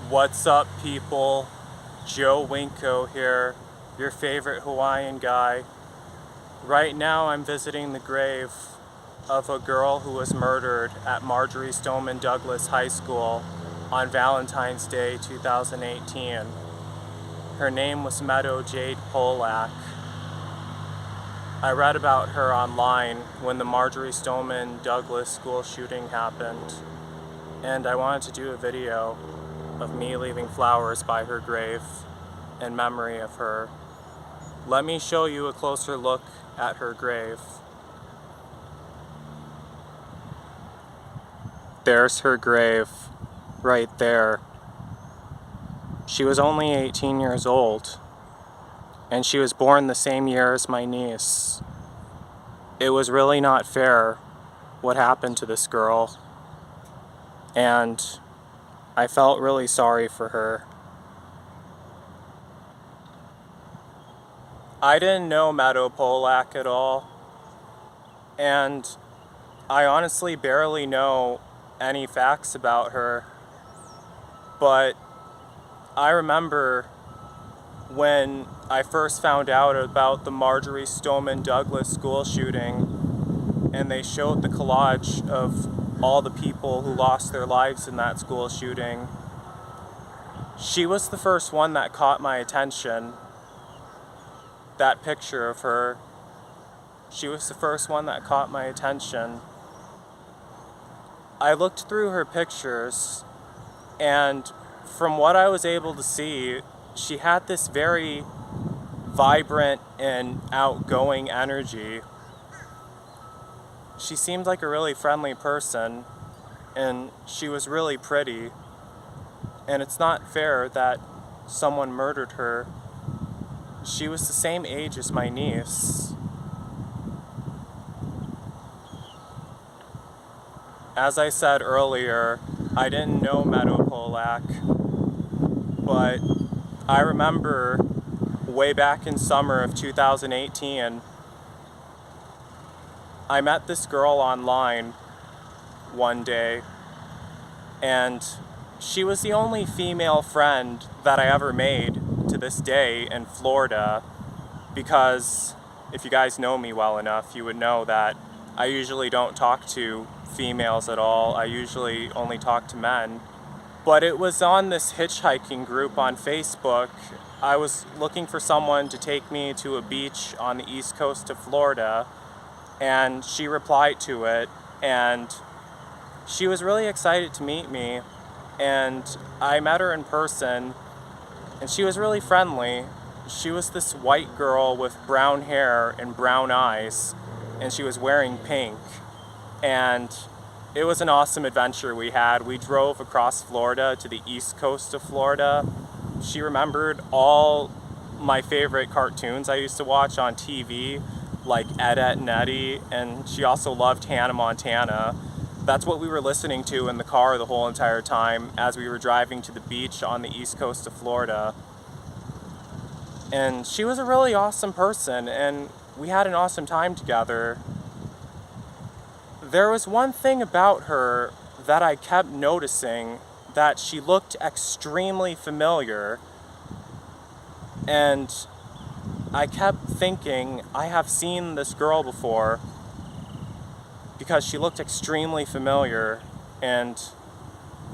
What's up, people? Joe Winko here, your favorite Hawaiian guy. Right now I'm visiting the grave of a girl who was murdered at Marjory Stoneman Douglas High School on Valentine's Day 2018. Her name was Meadow Pollack. I read about her online when the Marjory Stoneman Douglas school shooting happened, and I wanted to do a video of me leaving flowers by her grave in memory of her. Let me show you a closer look at her grave. There's her grave, right there. She was only 18 years old, and she was born the same year as my niece. It was really not fair what happened to this girl, and I felt really sorry for her. I didn't know Meadow Pollack at all, and I honestly barely know any facts about her, but I remember when I first found out about the Marjory Stoneman Douglas school shooting and they showed the collage of all the people who lost their lives in that school shooting. She was the first one that caught my attention. That picture of her, she was the first one that caught my attention. I looked through her pictures, and from what I was able to see, she had this very vibrant and outgoing energy. She seemed like a really friendly person, and she was really pretty. And it's not fair that someone murdered her. She was the same age as my niece. As I said earlier, I didn't know Meadow Pollack, but I remember way back in summer of 2018, I met this girl online one day, and she was the only female friend that I ever made to this day in Florida, because if you guys know me well enough, you would know that I usually don't talk to females at all. I usually only talk to men. But it was on this hitchhiking group on Facebook. I was looking for someone to take me to a beach on the east coast of Florida, and she replied to it, and she was really excited to meet me, and I met her in person, and she was really friendly. She was this white girl with brown hair and brown eyes, and she was wearing pink, and it was an awesome adventure we had. We drove across Florida to the east coast of Florida. She remembered all my favorite cartoons I used to watch on TV, like Ed, Edd and Eddy, and she also loved Hannah Montana. That's what we were listening to in the car the whole entire time as we were driving to the beach on the east coast of Florida. And she was a really awesome person, and we had an awesome time together. There was one thing about her that I kept noticing, that she looked extremely familiar, and I kept thinking, I have seen this girl before, because she looked extremely familiar. And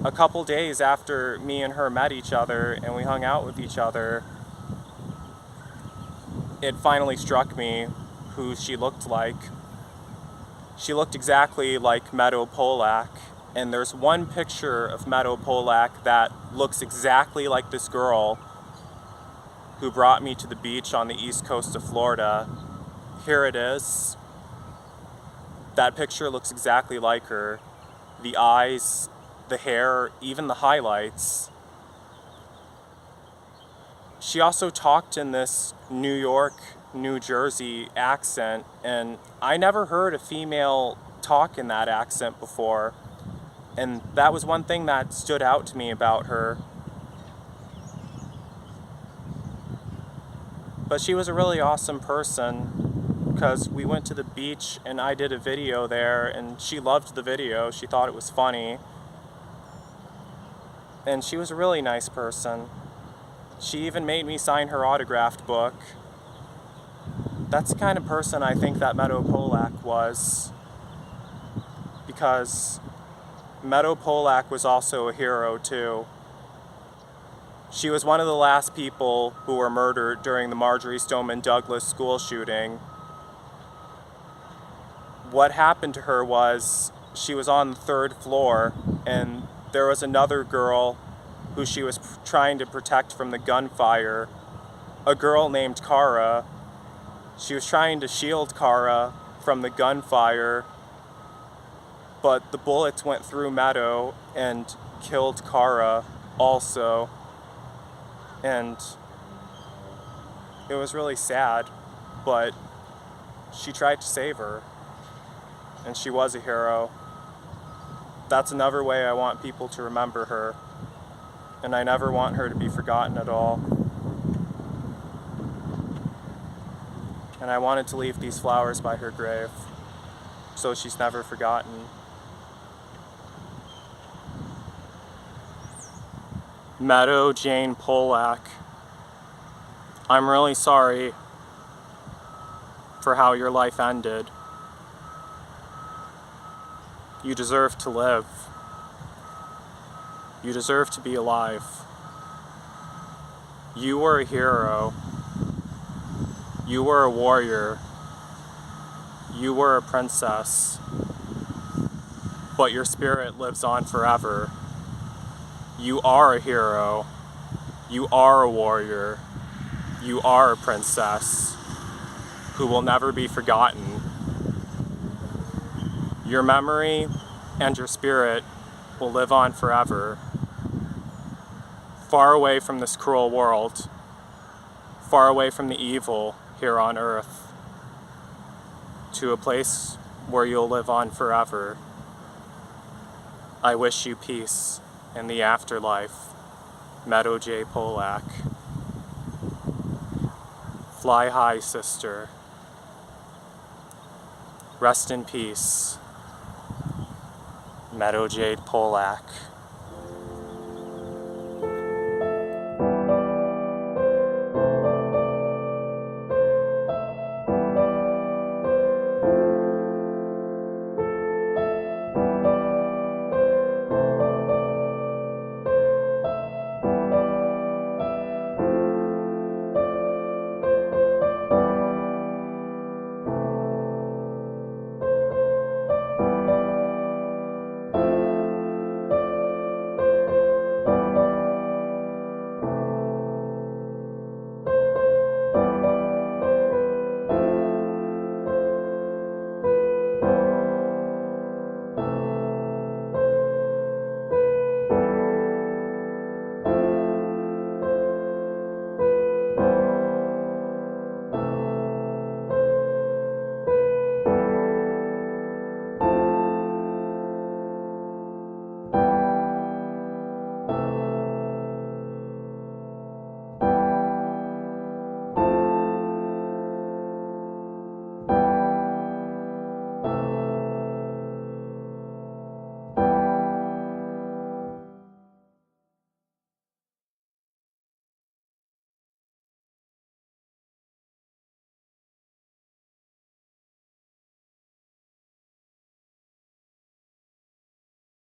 a couple days after me and her met each other and we hung out with each other, it finally struck me who she looked like. She looked exactly like Meadow Pollack, and there's one picture of Meadow Pollack that looks exactly like this girl who brought me to the beach on the east coast of Florida. Here it is. That picture looks exactly like her. The eyes, the hair, even the highlights. She also talked in this New York, New Jersey accent, and I never heard a female talk in that accent before, and that was one thing that stood out to me about her. But she was a really awesome person, because we went to the beach and I did a video there, and she loved the video. She thought it was funny. And she was a really nice person. She even made me sign her autographed book. That's the kind of person I think that Meadow Pollack was, because Meadow Pollack was also a hero too. She was one of the last people who were murdered during the Marjory Stoneman Douglas school shooting. What happened to her was she was on the 3rd floor, and there was another girl who she was trying to protect from the gunfire, a girl named Cara. She was trying to shield Cara from the gunfire, but the bullets went through Meadow and killed Cara also. And it was really sad, but she tried to save her, and she was a hero. That's another way I want people to remember her, and I never want her to be forgotten at all. And I wanted to leave these flowers by her grave, so she's never forgotten. Meadow Jane Pollack, I'm really sorry for how your life ended. You deserve to live. You deserve to be alive. You were a hero. You were a warrior. You were a princess. But your spirit lives on forever. You are a hero. You are a warrior. You are a princess who will never be forgotten. Your memory and your spirit will live on forever, far away from this cruel world, far away from the evil here on earth, to a place where you'll live on forever. I wish you peace in the afterlife, Meadow J. Pollack. Fly high, sister. Rest in peace, Meadow Jade Pollack.